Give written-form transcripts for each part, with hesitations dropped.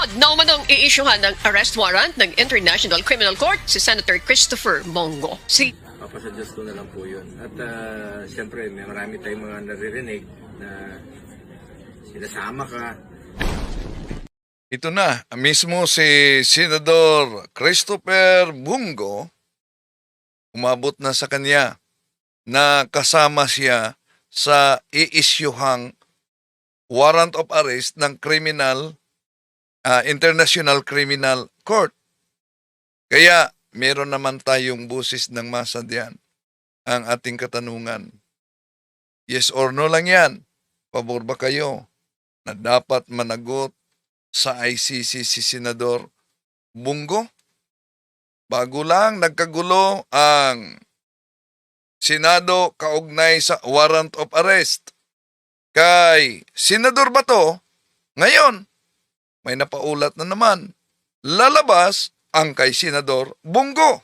Sunod na umanong i-issuehan ng arrest warrant ng International Criminal Court si Senator Christopher Bongo. Papasadyos ko na lang po yun. At siyempre, may marami tayong mga naririnig na sinasama ka. Ito na, mismo si Senador Christopher Bongo, umabot na sa kanya na kasama siya sa i-issuehang warrant of arrest ng International Criminal Court. Kaya meron naman tayong busis ng masa diyan. Ang ating katanungan, yes or no lang yan. Pabor ba kayo na dapat managot sa ICC si Senador Bongo? Bago lang nagkagulo ang Senado kaugnay sa warrant of arrest kay Senador Bato, ngayon may napaulat na naman, lalabas ang kay Senador Bongo.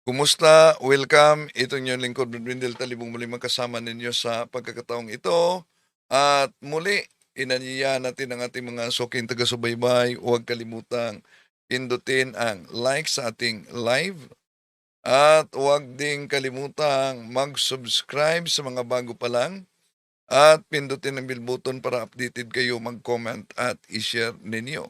Kumusta? Welcome. Ito yung lingkod, Brindel Talibong, muli magkasama ninyo sa pagkakataong ito. At muli, inanyayahan natin ang ating mga suking taga-subaybay. Huwag kalimutang pindutin ang like sa ating live. At huwag ding kalimutang mag-subscribe sa mga bago pa lang. At pindutin ang bell button para updated kayo, mag-comment at i-share ninyo.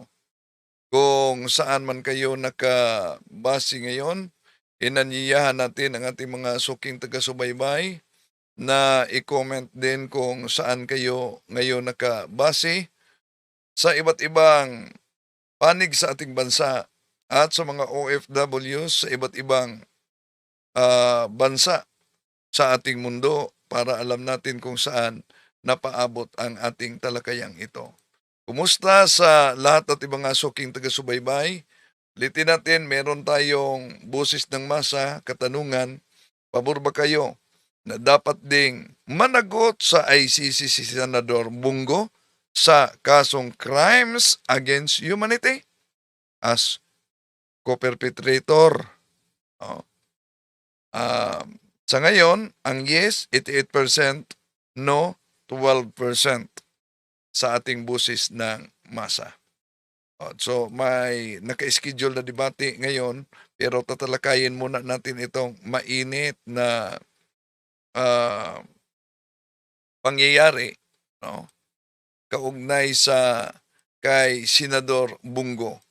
Kung saan man kayo nakabase ngayon, inanyayahan natin ang ating mga suking taga-subaybay na i-comment din kung saan kayo ngayon nakabase sa iba't ibang panig sa ating bansa at sa mga OFWs sa iba't ibang bansa sa ating mundo para alam natin kung saan napaabot ang ating talakayang ito. Kumusta sa lahat at ibang suking taga-subaybay? Litin natin, meron tayong busis ng masa, katanungan, pabor ba kayo na dapat ding managot sa ICC si Senador Bongo sa kasong crimes against humanity as co-perpetrator? Sa ngayon, ang yes, 88%, no, 12% sa ating busis ng masa. So may naka-schedule na debate ngayon, pero tatalakayin muna natin itong mainit na pangyayari, no? Kaugnay sa kay Senador Bongo.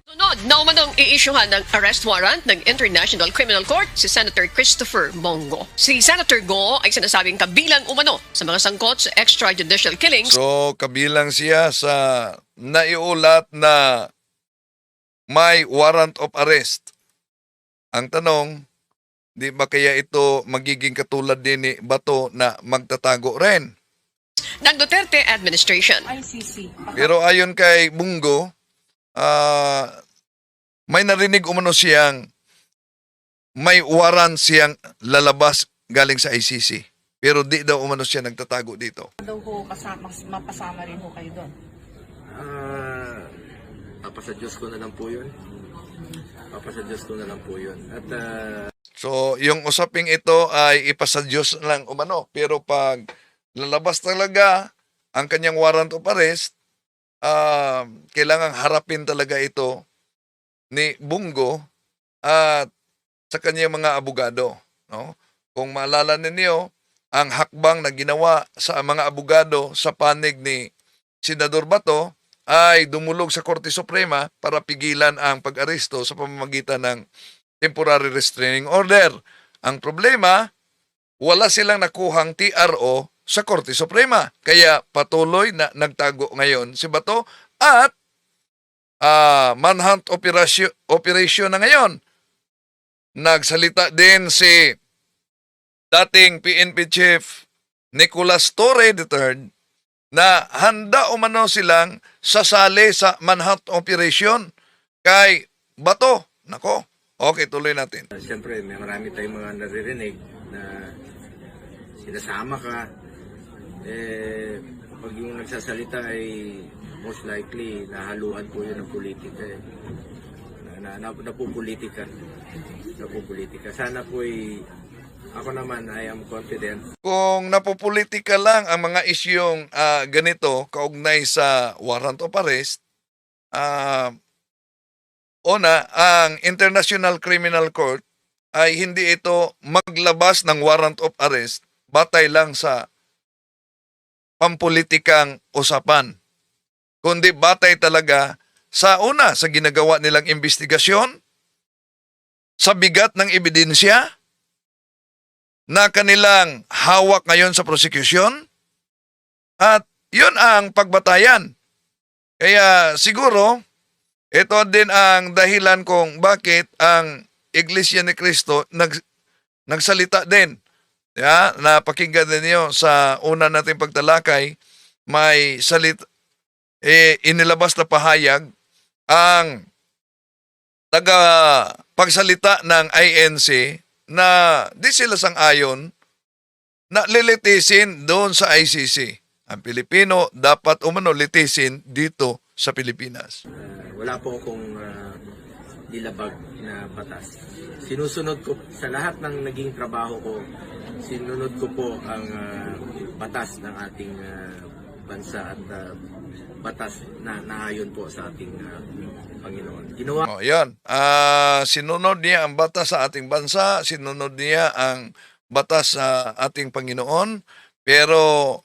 Sunod na umanong i-issuehan ng arrest warrant ng International Criminal Court si Senator Christopher Bongo. Si Senator Go ay sinasabing kabilang umano sa mga sangkot sa extrajudicial killings. So kabilang siya sa naiulat na may warrant of arrest. Ang tanong, di ba kaya ito magiging katulad din ni Bato na magtatago rin? Ng Duterte administration. ICC. Pero ayon kay Bongo, may narinig umano siyang may warrant siyang lalabas galing sa ICC. Pero di daw umano siya nagtatago dito. Daw ho mapasama rin ho kayo doon. Papasadyos ko na lang po yun. Papasadyos ko na lang po yun. At So, yung usaping ito ay ipasadyos lang umano. Pero pag lalabas talaga ang kanyang warrant of arrest, kailangang harapin talaga ito ni Bongo at sa kanyang mga abogado. No? Kung maalala ninyo, ang hakbang na ginawa sa mga abogado sa panig ni Senador Bato ay dumulog sa Korte Suprema para pigilan ang pag-aresto sa pamamagitan ng temporary restraining order. Ang problema, wala silang nakuhang TRO sa Korte Suprema. Kaya patuloy na nagtago ngayon si Bato at manhunt operation na ngayon. Nagsalita din si dating PNP Chief Nicolas Torre III na handa umano silang sasali sa manhunt operation kay Bato. Nako, okay, tuloy natin. siyempre, may marami tayong mga naririnig na sinasama ka. Pag yung nagsasalita ay most likely nahaluan po yun ng politika. Napupolitika. Sana po ay ako naman, I am confident. Kung napopolitika lang ang mga isyong ganito kaugnay sa warrant of arrest, una, ang International Criminal Court ay hindi ito maglabas ng warrant of arrest batay lang sa pampolitikang usapan, kundi batay talaga sa una, sa ginagawa nilang investigasyon, sa bigat ng ebidensya na kanilang hawak ngayon sa prosecution, at yun ang pagbatayan. Kaya siguro, ito din ang dahilan kung bakit ang Iglesia ni Cristo nagsalita din. Napakinggan din niyo sa una nating pagtalakay, may inilabas na pahayag ang pagsalita ng INC na di sila sang-ayon na lilitisin doon sa ICC. Ang Pilipino dapat umano litisin dito sa Pilipinas. Wala po akong nilabag na batas. Sinusunod ko sa lahat ng naging trabaho ko, sinunod ko po ang batas ng ating bansa at batas na naayon po sa ating Panginoon. Yan. Sinunod niya ang batas sa ating bansa, sinunod niya ang batas sa ating Panginoon, pero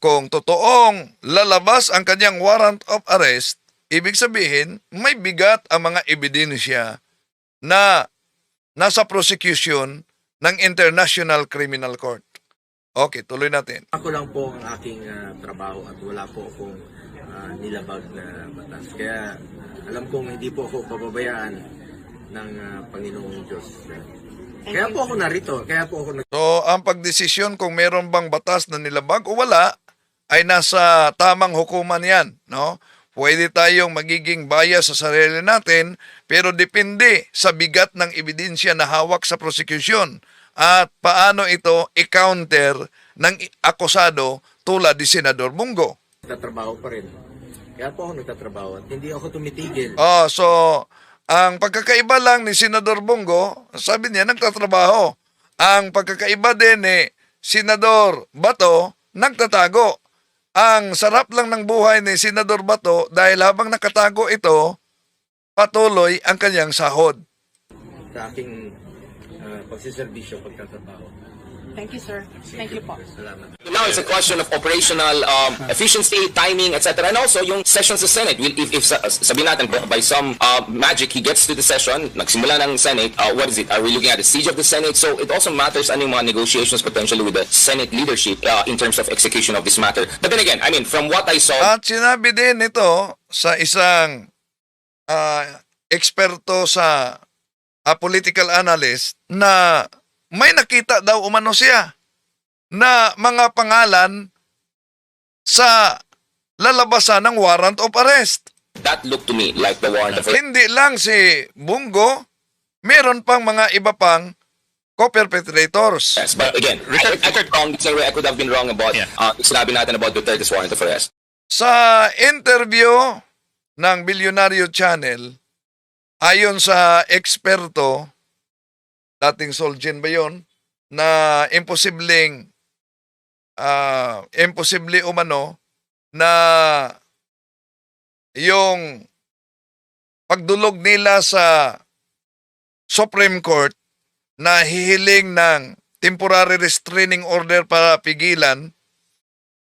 kung totoong lalabas ang kanyang warrant of arrest, ibig sabihin, may bigat ang mga ebidensya na nasa prosecution ng International Criminal Court. Okay, tuloy natin. Ako lang po ang aking trabaho at wala po akong nilabag na batas. Kaya alam kong hindi po ako pababayaan ng Panginoong Diyos. Kaya po ako narito. So, ang pagdesisyon kung meron bang batas na nilabag o wala ay nasa tamang hukuman yan, no? Pwede tayong magiging bias sa sarili natin, pero depende sa bigat ng ebidensya na hawak sa prosecution at paano ito i-counter ng akusado tulad ni Senador Bungo. Nagtatrabaho pa rin. Kaya po ako nagtatrabaho at hindi ako tumitigil. So ang pagkakaiba lang ni Senador Bungo, sabi niya nagtatrabaho. Ang pagkakaiba din ni Senador Bato, nagtatago. Ang sarap lang ng buhay ni Senador Bato dahil habang nakatago ito, patuloy ang kanyang sahod. Sa aking pagsiservisyo, pagtatrabaho. Thank you, sir. Thank you po. Salamat. Now it's a question of operational efficiency, timing, etc. And also yung sessions sa Senate. If sabihin natin by some magic he gets to the session, nagsimula ng Senate, what is it? Are we looking at the siege of the Senate? So it also matters ano yung mga negotiations potentially with the Senate leadership in terms of execution of this matter. But then again, I mean, from what I saw... At sinabi din ito sa isang eksperto sa political analyst na may nakita daw umano siya na mga pangalan sa lalabasan ng warrant of arrest. That looked to me like the warrant of arrest. Hindi lang si Bungo, meron pang mga iba pang co-perpetrators. Yes, but again, I could wrong. The same way I could have been wrong about sinabi natin about Duterte's warrant of arrest. Sa interview ng Bilyonaryo Channel, ayon sa eksperto, dating Solgen ba yun, na imposible umano na yung pagdulog nila sa Supreme Court na hihiling ng temporary restraining order para pigilan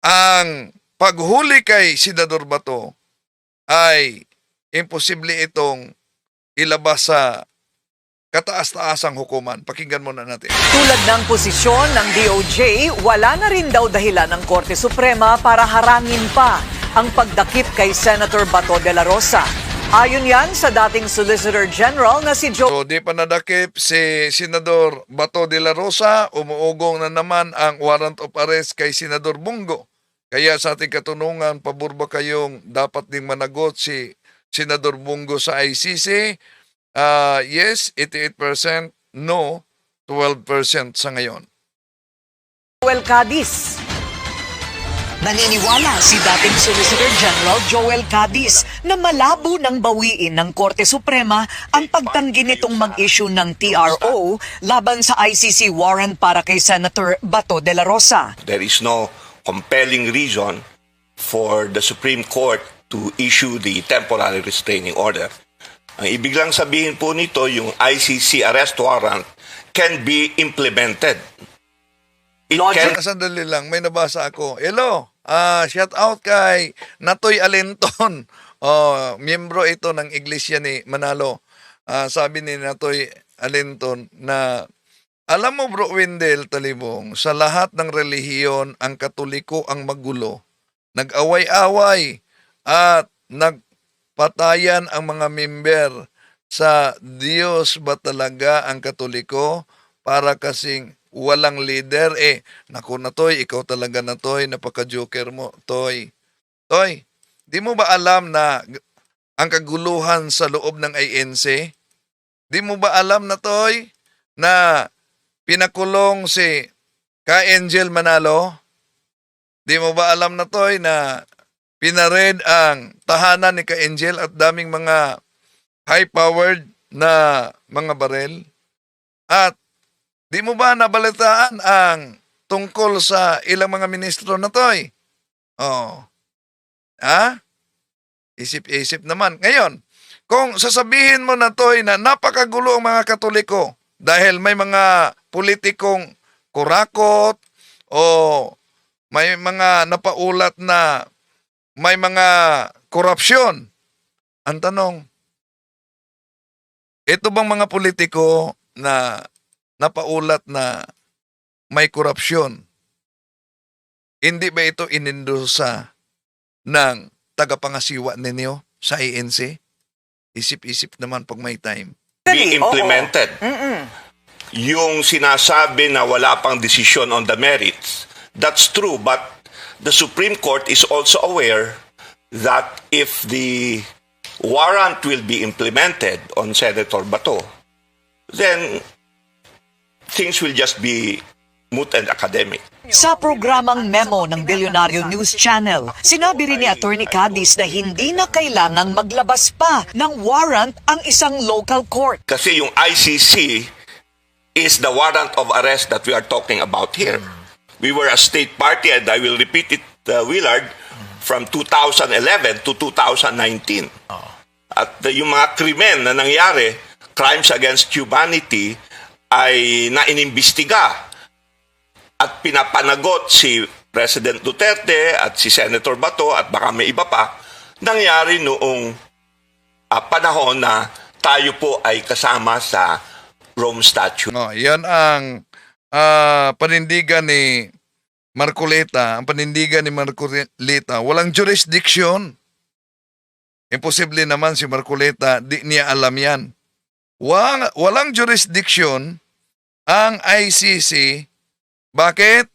ang paghuli kay Senador Bato ay imposible itong ilabas sa kataas-taasang hukuman. Pakinggan muna natin. Tulad ng posisyon ng DOJ, wala na rin daw dahilan ng Korte Suprema para harangin pa ang pagdakip kay Senator Bato de la Rosa. Ayon yan sa dating Solicitor General na si Joe. So, di pa nadakip si Senador Bato de la Rosa, umuugong na naman ang warrant of arrest kay Senador Bungo. Kaya sa ating katunungan, pabor ba kayong dapat ding managot si Senador Bungo sa ICC? Yes, 88%, no, 12% sa ngayon. Joel Cadiz. Naniniwala si dating Solicitor General Joel Cadiz na malabo nang bawiin ng Korte Suprema ang pagtanggi nitong mag-issue ng TRO laban sa ICC warrant para kay Senator Bato de la Rosa. There is no compelling reason for the Supreme Court to issue the temporary restraining order. Ang ibig lang sabihin po nito, yung ICC arrest warrant can be implemented. It can Sandali lang, may nabasa ako. Hello, shout out kay Natoy Alenton. Miyembro ito ng Iglesia ni Manalo. Sabi ni Natoy Alenton na, alam mo bro Wendell Talibong, sa lahat ng relihiyon, ang Katoliko ang magulo. Nag-away-away at nagpatayan ang mga member. Sa Diyos ba talaga ang Katoliko? Para kasing walang leader. Naku na Toy, ikaw talaga na Toy, napaka-joker mo, Toy. Toy, di mo ba alam na ang kaguluhan sa loob ng INC? Di mo ba alam na Toy, na pinakulong si Ka-Angel Manalo? Di mo ba alam na Toy, na pinared ang tahanan ni Ka-Angel at daming mga high-powered na mga barel? At di mo ba nabalitaan ang tungkol sa ilang mga ministro na Toy? Isip-isip naman. Ngayon, kung sasabihin mo na Toy na napakagulo ang mga Katoliko dahil may mga politikong kurakot o may mga napaulat na may mga korupsyon. Ang tanong, ito bang mga politiko na napaulat na may korupsyon, hindi ba ito inindusa ng tagapangasiwa ninyo sa ANC? Isip-isip naman pag may time. be implemented. Yung sinasabi na wala pang decision on the merits, that's true, but the Supreme Court is also aware that if the warrant will be implemented on Senator Bato, then things will just be moot and academic. Sa programang Memo ng Bilyonaryo News Channel, sinabi rin ni Attorney Cadiz na hindi na kailangang maglabas pa ng warrant ang isang local court. Kasi yung ICC is the warrant of arrest that we are talking about here. We were a state party, and I will repeat it, Willard, from 2011 to 2019. At yung mga krimen na nangyari, crimes against humanity, ay nainimbestiga at pinapanagot si President Duterte at si Senator Bato at baka may iba pa, nangyari noong panahon na tayo po ay kasama sa Rome Statute. Yan ang panindigan ni Marcoleta. Ang panindigan ni Marcoleta, walang jurisdiction. Imposible naman si Marcoleta, di niya alam yan. Walang jurisdiction ang ICC. Bakit?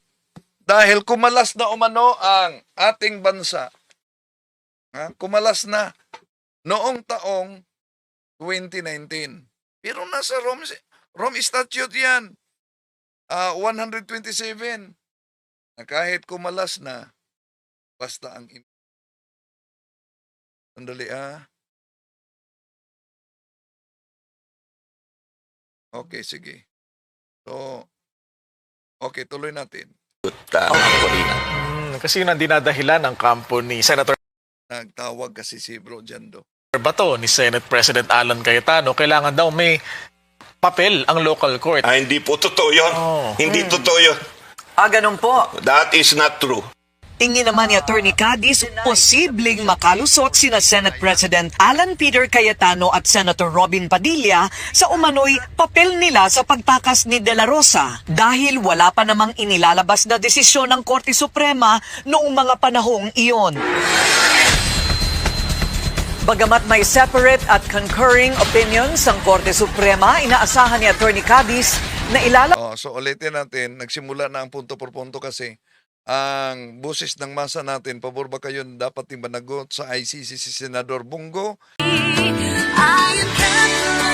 Dahil kumalas na umano ang ating bansa. Kumalas na noong taong 2019. Pero nasa Rome Statute yan. 127. Na kahit kumalas na, basta ang sandali Okay, sige. So, okay, tuloy natin. Kasi yun ang dinadahilan ng kampo ni Senator Nagtawag kasi si Bro Jando. Bato, ni Senate President Alan Cayetano, kailangan daw may papel ang local court. Hindi po totoo yun. Hindi totoo yun. Ganun po. That is not true. Tingin naman ni Attorney Cadiz, posibleng makalusot sina Senate President Alan Peter Cayetano at Senator Robin Padilla sa umano'y papel nila sa pagtakas ni De La Rosa dahil wala pa namang inilalabas na desisyon ng Korte Suprema noong mga panahong iyon. Bagamat may separate at concurring opinions ang Korte Suprema, inaasahan ni Attorney Cadiz na ilalabas. So ulitin natin, nagsimula na ang punto por punto kasi ang busis ng masa natin, pabor ba kayo dapat ibanagot sa ICC si Senador Bongo? I am